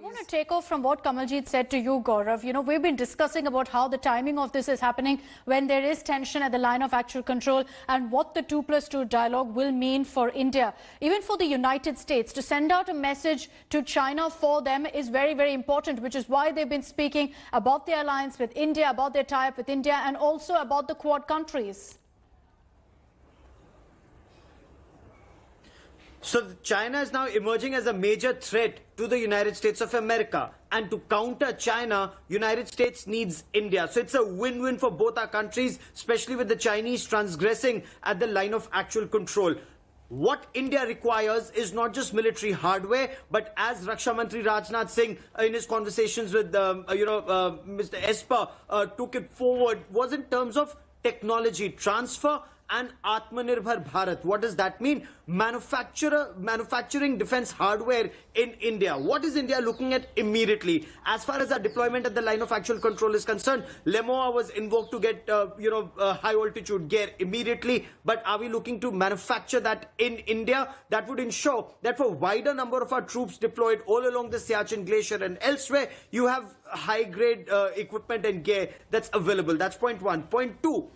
I want to take off from what Kamaljeet said to you, Gaurav. You know, we've been discussing about how the timing of this is happening when there is tension at the line of actual control and what the 2+2 dialogue will mean for India. Even for the United States, to send out a message to China for them is very, very important, which is why they've been speaking about their alliance with India, about their tie-up with India, and also about the Quad countries. So China is now emerging as a major threat to the United States of America. And to counter China, United States needs India. So it's a win-win for both our countries, especially with the Chinese transgressing at the line of actual control. What India requires is not just military hardware, but as Raksha Mantri Rajnath Singh in his conversations with, Mr. Esper took it forward, was in terms of technology transfer and Atmanirbhar Bharat. What does that mean? Manufacturing defense hardware in India. What is India looking at immediately? As far as our deployment at the line of actual control is concerned, LEMOA was invoked to get, high altitude gear immediately. But are we looking to manufacture that in India? That would ensure that for a wider number of our troops deployed all along the Siachen Glacier and elsewhere, you have high-grade equipment and gear that's available. That's point one. Point two.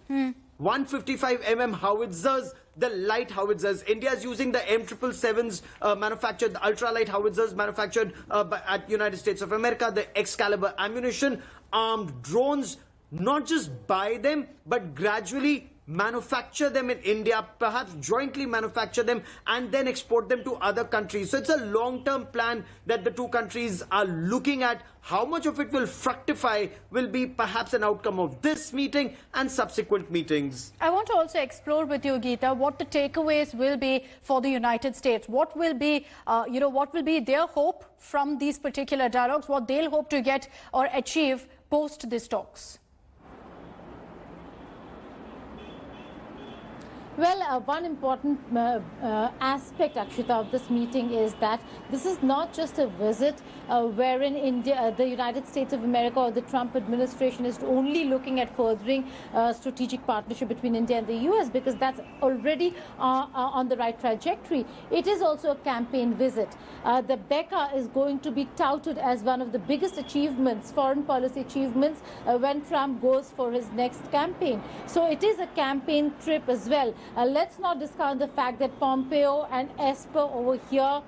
155mm howitzers, the light howitzers. India is using the M777s manufactured, the ultralight howitzers manufactured at United States of America, the Excalibur ammunition, armed drones, not just buy them, but gradually manufacture them in India, perhaps jointly manufacture them and then export them to other countries. So it's a long-term plan that the two countries are looking at. How much of it will fructify will be perhaps an outcome of this meeting and subsequent meetings. I want to also explore with you, Geeta, what the takeaways will be for the United States. What will be, what will be their hope from these particular dialogues, what they'll hope to get or achieve post these talks? Well, one important aspect, Akshita, of this meeting is that this is not just a visit wherein India, the United States of America or the Trump administration is only looking at furthering strategic partnership between India and the US, because that's already on the right trajectory. It is also a campaign visit. The BECA is going to be touted as one of the biggest achievements, foreign policy achievements, when Trump goes for his next campaign. So it is a campaign trip as well. Let's not discount the fact that Pompeo and Esper over here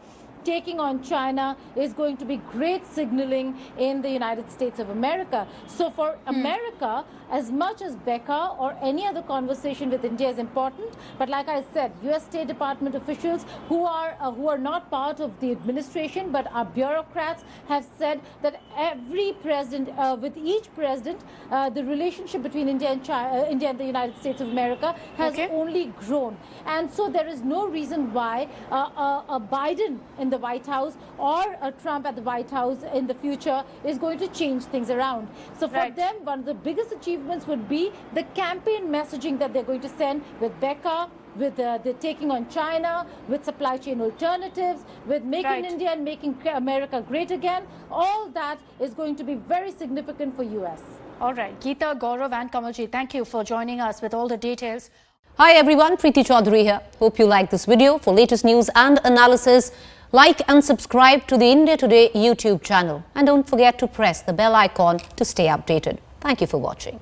taking on China is going to be great signaling in the United States of America. So for America, as much as BECA or any other conversation with India is important, but like I said, US State Department officials who are not part of the administration but are bureaucrats have said that every president, with each president, the relationship between India and China, India and the United States of America has only grown. And so there is no reason why a Biden in the White House or a Trump at the White House in the future is going to change things around. So for them, one of the biggest achievements would be the campaign messaging that they're going to send with BECA, with the taking on China, with supply chain alternatives, with making India and making America great again. All that is going to be very significant for US. All right, Geeta, Gaurav and Kamaljeet, thank you for joining us with all the details. Hi everyone, Preeti Chaudhary here. Hope you like this video. For latest news and analysis, like and subscribe to the India Today YouTube channel. And don't forget to press the bell icon to stay updated. Thank you for watching.